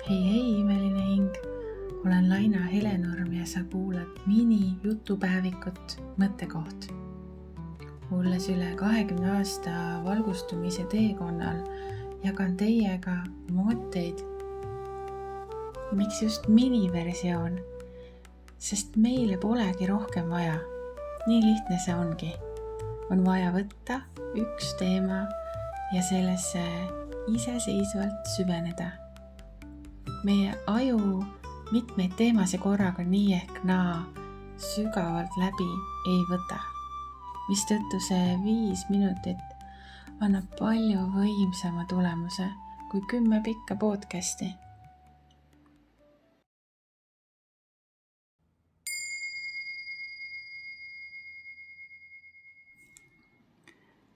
Hei, imeline hing! Olen Laina Helenorm ja sa kuulad mini-jutupäevikut Mõttekoht. Olles üle 20 aasta valgustumise teekonnal, jagan teiega mõtteid. Miks just miniversioon? Sest meile polegi rohkem vaja. Nii lihtne see ongi. On vaja võtta üks teema ja sellesse iseseisvalt süveneda. Meie aju mitmeid teemasid korraga nii ehk naa sügavalt läbi ei võta, mistõttu see 5 minutit annab palju võimsama tulemuse kui 10 pikka podcasti.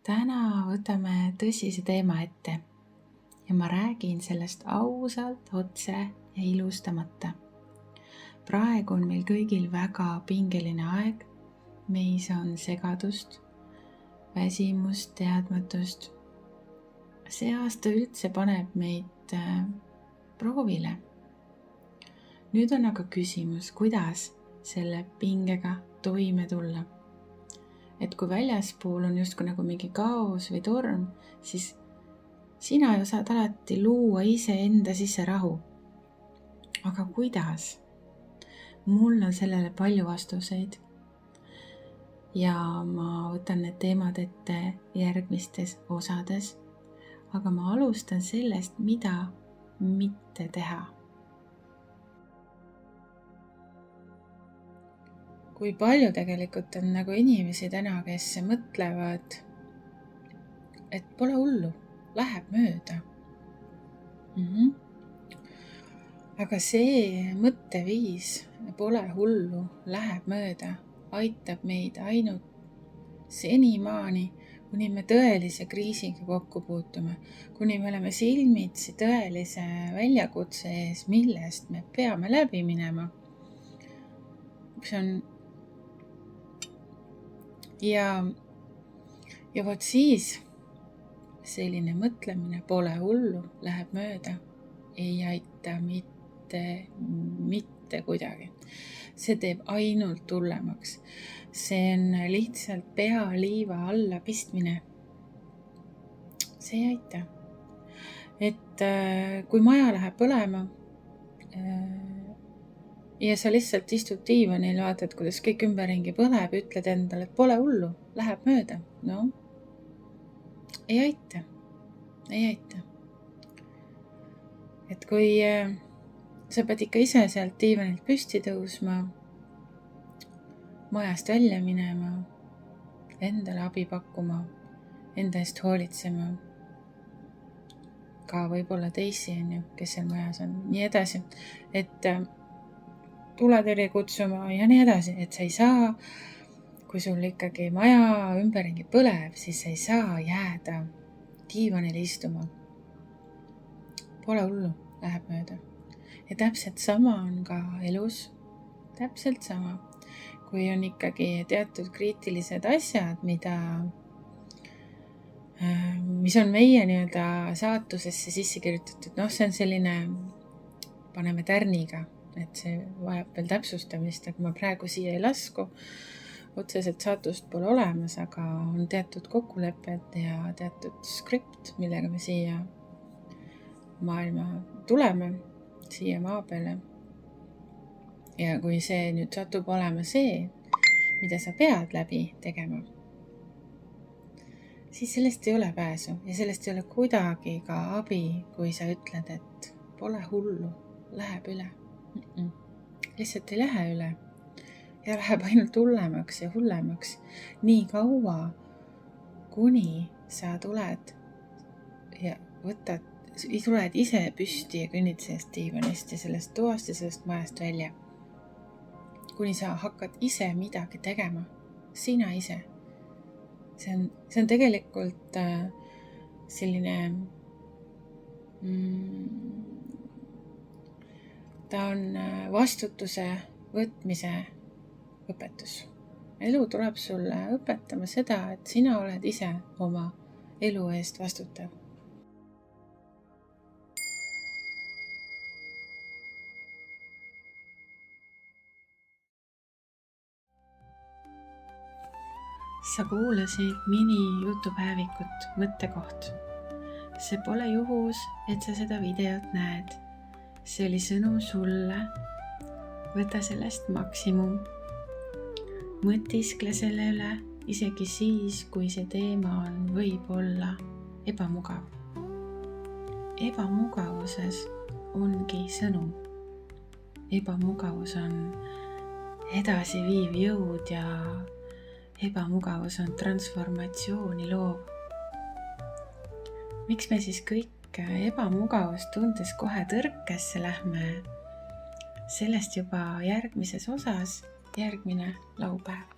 Täna võtame tõsise teema ette ja ma räägin sellest ausalt, otse ja ilustamata. Praegu on meil kõigil väga pingeline aeg. Meis on segadust, väsimust, teadmatust. See aasta üldse paneb meid proovile. Nüüd on aga küsimus, kuidas selle pingega toime tulla. Et kui väljaspool on justkui nagu mingi kaos või torm, siis sina ju saad alati luua ise enda sisse rahu. Aga kuidas? Mul on sellele palju vastuseid. Ja ma võtan need teemad ette järgmistes osades. Aga ma alustan sellest, mida mitte teha. Kui palju tegelikult on nagu inimesi täna, kes mõtlevad, et pole hullu, läheb mööda. Aga see mõtteviis, pole hullu, läheb mööda, aitab meid ainult senimaani, kuni me tõelise kriisiga kokku puutume, kuni me oleme silmitsi tõelise väljakutse ees, millest me peame läbi minema. See on ja vot siis selline mõtlemine, pole hullu, läheb mööda, ei aita mitte kuidagi. See teeb ainult hullemaks. See on lihtsalt pea liiva alla pistmine. See ei aita. Et kui maja läheb põlema ja sa lihtsalt istud diivanil, vaatad, kuidas kõik ümberringi põleb, ütled endale, et pole hullu, läheb mööda. No, ei aita. Et kui sa pead ikka ise sealt diivanilt püsti tõusma, majast välja minema, endale abi pakkuma, enda eest hoolitsema, ka võib-olla teisi, kes seal majas on, nii edasi, et tuletõrje kutsuma ja nii edasi, et sa ei saa, kui sul ikkagi maja ümberringi põleb, siis sa ei saa jääda diivanile istuma. Pole hullu, läheb mööda. Ja täpselt sama on ka elus. Täpselt sama. Kui on ikkagi teatud kriitilised asjad, mis on meie nii-öelda saatusesse sisse kirjutatud. See on selline, paneme tärniga, et see vajab veel täpsustamist, aga ma praegu siia ei lasku. Otseselt saatust pole olemas, aga on teatud kokkulepped ja teatud skript, millega me siia maailma tuleme, siia maa peale. Ja kui see nüüd satub olema see, mida sa pead läbi tegema, siis sellest ei ole pääsu ja sellest ei ole kuidagi ka abi, kui sa ütled, et pole hullu, läheb üle. Lihtsalt ei lähe üle. Ja läheb ainult hullemaks ja hullemaks. Nii kaua, kuni sa tuled ja tuled ise püsti ja kõnnid sellest diivanist ja sellest toast ja sellest majast välja. Kuni sa hakkad ise midagi tegema. Sina ise. See on tegelikult selline ta on vastutuse võtmise õpetus. Elu tuleb sulle õpetama seda, et sina oled ise oma elu eest vastutav. sa kuulasid minijutupäevikut Mõttekoht. See pole juhus, et sa seda videot näed. See oli sõnum sulle. Võta sellest maksimum. Mõtiskle selle üle, isegi siis, kui see teema on võib-olla ebamugav. Ebamugavuses ongi sõnum. Ebamugavus on edasiviiv jõud ja ebamugavus on transformatsiooni loov. Miks me siis kõik ebamugavust tundes kohe tõrkesse lähme? Sellest juba järgmises osas, järgmine laupäev.